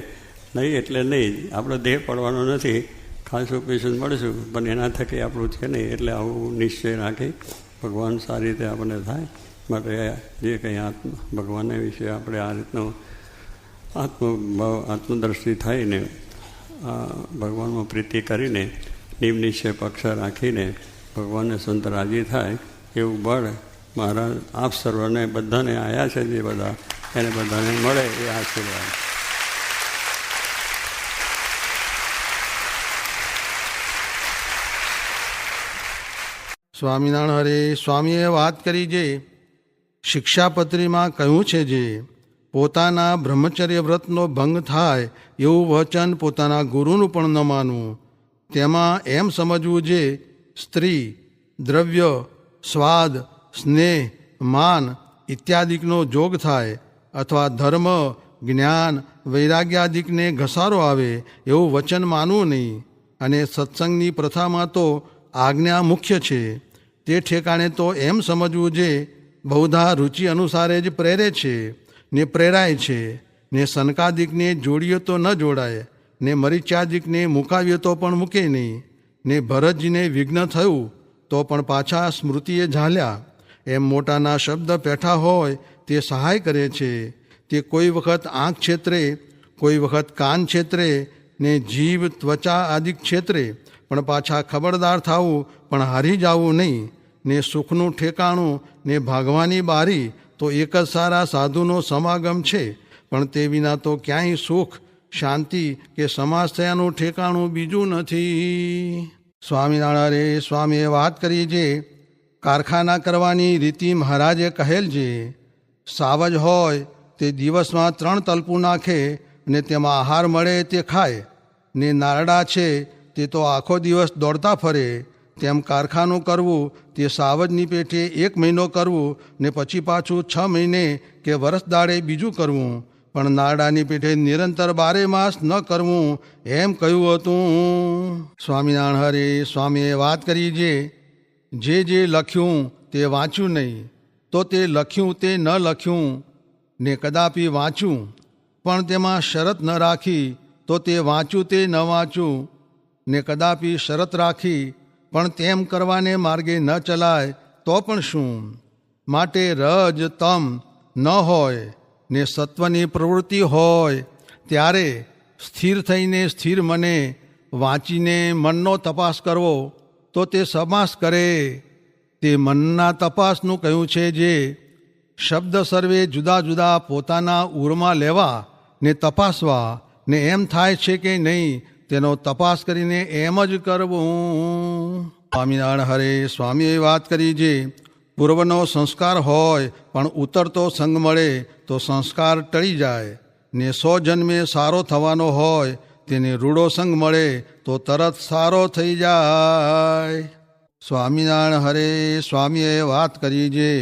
નહીં એટલે નહીં. આપણો દેહ પડવાનો નથી, ખાસું પીસું મળશું પણ એના થકી આપણું છે નહીં. એટલે આવું નિશ્ચય રાખી ભગવાન સારી રીતે આપણને થાય. માટે જે કંઈ ભગવાનને વિશે આપણે આ રીતનો આત્મદ્રષ્ટિ થઈને ભગવાનમાં પ્રીતિ કરીને નિયમ નિશ્ચય પક્ષ રાખીને ભગવાનને સંત રાજી થાય એવું બળ મહારાજ આપ સર્વને બધાને આવ્યા છે, જે બધા એને બધાને મળે એ આશીર્વાદ. સ્વામિનારાયણ હરે. સ્વામીએ વાત કરી જે શિક્ષાપત્રીમાં કહ્યું છે, જે પોતાના બ્રહ્મચર્ય વ્રતનો ભંગ થાય એવું વચન પોતાના ગુરુનું પણ ન માનવું. તેમાં એમ સમજવું જે સ્ત્રી, દ્રવ્ય, સ્વાદ, સ્નેહ, માન ઇત્યાદિકનો જોગ થાય અથવા ધર્મ, જ્ઞાન, વૈરાગ્યાદિકને ઘસારો આવે એવું વચન માનવું નહીં. અને સત્સંગની પ્રથામાં તો આજ્ઞા મુખ્ય છે. તે ઠેકાણે તો એમ સમજવું જે બહુધા રુચિ અનુસારે જ પ્રેરે છે ને પ્રેરાય છે. ને સનકાદિકને જોડીએ તો ન જોડાય, ને મરીચાદિકને મુકાવીએ તો પણ મૂકે નહીં. ને ભરતજીને વિઘ્ન થયું તો પણ પાછા સ્મૃતિએ ઝાલ્યા. એમ મોટાના શબ્દ પેઠા હોય તે સહાય કરે છે. તે કોઈ વખત આંખ છેતરે, કોઈ વખત કાન છેતરે ને જીભ ત્વચા આદિ છેતરે, પણ પાછા ખબરદાર થવું, પણ હારી જવું નહીં. ને સુખનું ઠેકાણું ને ભાગવાની બારી તો એક જ સારા સાધુનો સમાગમ છે, પણ તે વિના તો ક્યાંય સુખ, શાંતિ કે સમાજ થયાનું ઠેકાણું બીજું નથી. સ્વામિનારાયણ સ્વામીએ વાત કરી જે કારખાના કરવાની રીતિ મહારાજે કહેલ છે. સાવજ હોય તે દિવસમાં 3 તલપું નાખે ને તેમાં આહાર મળે તે ખાય, ને નારડા છે તે તો આખો દિવસ દોડતા ફરે. તેમ કારખાનું કરવું તે સાવજની પેઠે 1 મહિનો કરવું ને પછી પાછું 6 મહિને કે વરસ દાડે બીજું કરવું, પણ નારડાની પેઠે નિરંતર 12 માસ ન કરવું એમ કહ્યું હતું. સ્વામિનારાયણ હરે સ્વામીએ વાત કરી જે લખ્યું તે વાંચ્યું નહીં, તો તે લખ્યું તે ન લખ્યું ને કદાપી વાંચ્યું, પણ તેમાં શરત ન રાખી તો તે વાંચ્યું તે ન વાંચ્યું, ને કદાપી શરત રાખી પણ તેમ કરવાને માર્ગે ન ચલાય તો પણ શું. માટે રજ તમ ન હોય ને સત્વની પ્રવૃત્તિ હોય ત્યારે સ્થિર થઈને સ્થિર મને વાંચીને મનનો તપાસ કરવો તો તે સમાસ કરે. તે મનના તપાસનું કહ્યું છે જે શબ્દ સર્વે જુદા જુદા પોતાના ઉરમાં લેવા ને તપાસવા, ને એમ થાય છે કે નહીં તેનો તપાસ કરીને એમ જ કરવું. સ્વામિનારાયણ હરે સ્વામીએ વાત કરી જે પૂર્વનો સંસ્કાર હોય પણ ઉતરતો સંગ મળે તો સંસ્કાર ટળી જાય, ને 100 જન્મે સારો થવાનો હોય તેને રૂડો સંગ મળે તો તરત સારો થઈ જાય. સ્વામિનારાયણ હરે સ્વામીએ વાત કરી જે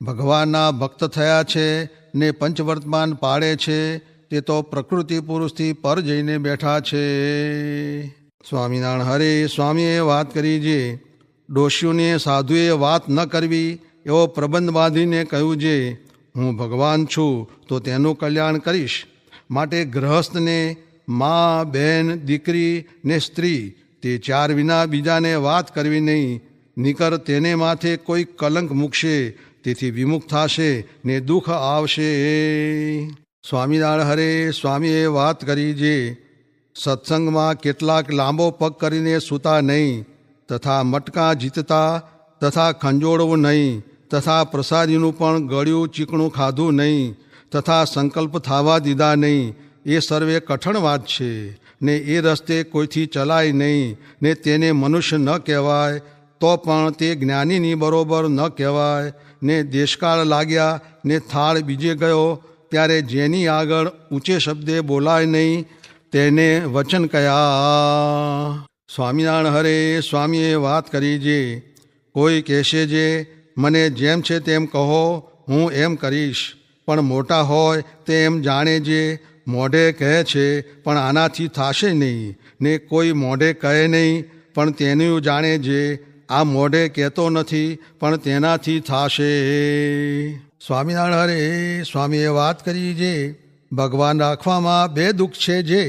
ભગવાનના ભક્ત થયા છે ને પંચવર્તમાન પાડે છે તે તો પ્રકૃતિ પુરુષથી પર જઈને બેઠા છે. સ્વામિનારાયણ હરે સ્વામીએ વાત કરી જે ડોશીઓને સાધુએ વાત ન કરવી એવો પ્રબંધ બાંધીને કહ્યું જે હું ભગવાન છું તો તેનું કલ્યાણ કરીશ. માટે ગ્રહસ્થને મા, બહેન, દીકરી ને સ્ત્રી તે 4 વિના બીજાને વાત કરવી નહીં, નિકર તેને માથે કોઈ કલંક મૂકશે તેથી વિમુખ થશે ને દુઃખ આવશે. સ્વામિનારાયણ હરે સ્વામીએ વાત કરી જે સત્સંગમાં કેટલાક લાંબો પગ કરીને સૂતા નહીં, તથા મટકા જીતતા, તથા ખંજોળવું નહીં, તથા પ્રસાદીનું પણ ગળ્યું ચીકણું ખાધું નહીં, તથા સંકલ્પ થવા દીધા નહીં, એ સર્વે કઠણ વાત છે. ને એ રસ્તે કોઈથી ચલાય નહીં, ને તેને મનુષ્ય ન કહેવાય તો પણ તે જ્ઞાનીની બરોબર ન કહેવાય. ને દેશકાળ લાગ્યા ને થાળ બીજે ગયો ત્યારે જેની આગળ ઊંચે શબ્દે બોલાય નહીં તેને વચન કયા. સ્વામિનારાયણ હરે સ્વામીએ વાત કરી જે કોઈ કહેશે જે મને જેમ છે તેમ કહો હું એમ કરીશ, પણ મોટા હોય તે એમ જાણે જે મોઢે કહે છે પણ આનાથી થશે નહીં, ને કોઈ મોઢે કહે નહીં પણ તેનું જાણે જે આ મોઢે કહેતો નથી પણ તેનાથી થશે. સ્વામિનારાયણ હરે સ્વામીએ વાત કરી જે ભગવાન રાખવામાં 2 દુઃખ છે જે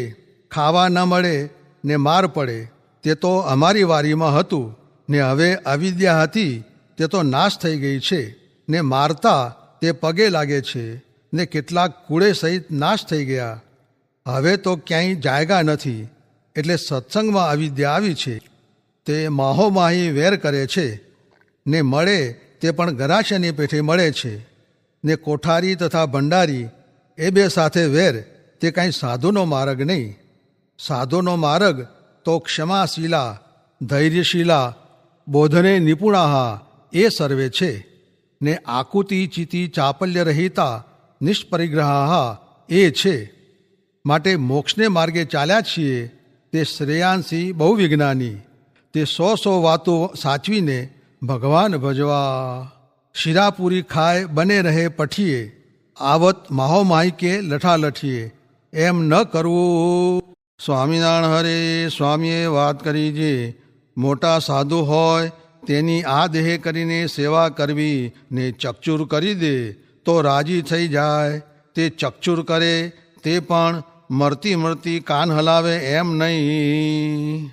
ખાવા ન મળે ને માર પડે તે તો અમારી વારીમાં હતું, ને હવે અવિદ્યા હતી તે તો નાશ થઈ ગઈ છે, ને મારતા તે પગે લાગે છે, ને કેટલાક કુળે સહિત નાશ થઈ ગયા, હવે તો ક્યાંય જાયગા નથી. એટલે સત્સંગમાં અવિદ્યા આવી છે તે માહોમાહી વેર કરે છે, ને મળે તે પણ ગરાશની પેઠે મળે છે, ને કોઠારી તથા ભંડારી એ 2 સાથે વેર તે કાંઈ સાધુનો માર્ગ નહીં. સાધુનો માર્ગ તો ક્ષમાશીલા, ધૈર્યશીલા, બોધને નિપુણાહા એ સર્વે છે, ને આકુતિ ચિતિ ચાપલ્ય રહિતા નિષ્પરિગ્રહાહા એ છે. માટે મોક્ષને માર્ગે ચાલ્યા છીએ તે શ્રેયાંસી બહુ વિજ્ઞાની, તે 100 વાતો સાચવીને ભગવાન ભજવા. શિરાપુરી ખાય બને રહે પઠીએ, આવત માહોમાહી કે લઠાલઠીએ એમ ન કરવું. સ્વામિનારાયણ હરે સ્વામીએ વાત કરી જે મોટા સાધુ હોય તેની આ દેહ કરીને સેવા કરવી ને ચકચૂર કરી દે તો રાજી થઈ જાય. તે ચકચૂર કરે તે પણ મરતી કાન હલાવે એમ નહીં.